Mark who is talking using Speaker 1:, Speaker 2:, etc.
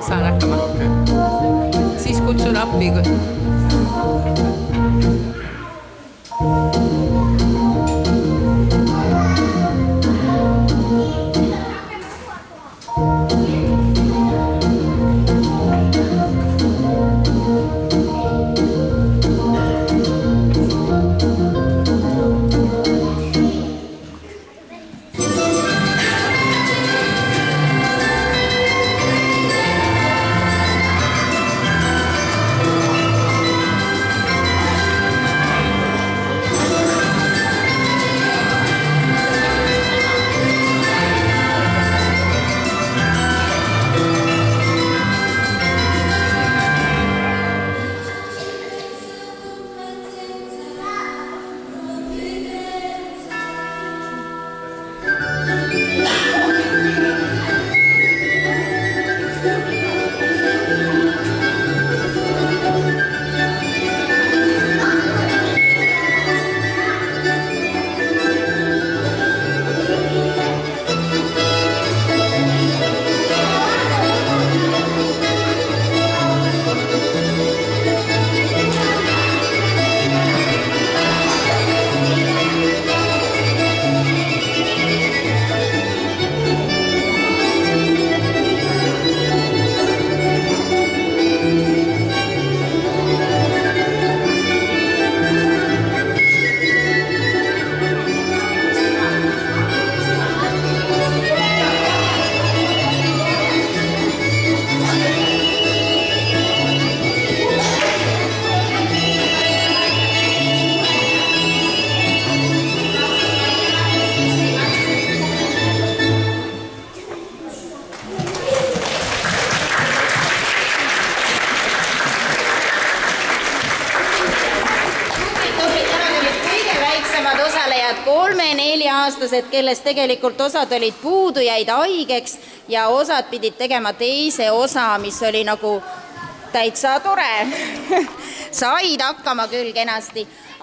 Speaker 1: Saan hakkama. Siis kutsun appi.
Speaker 2: Osalejad 3–4-aastased, kellest tegelikult osad olid puudu, jäid haigeks ja osad pidid tegema teise osa, mis oli nagu täitsa tore. Said hakkama küll kenasti.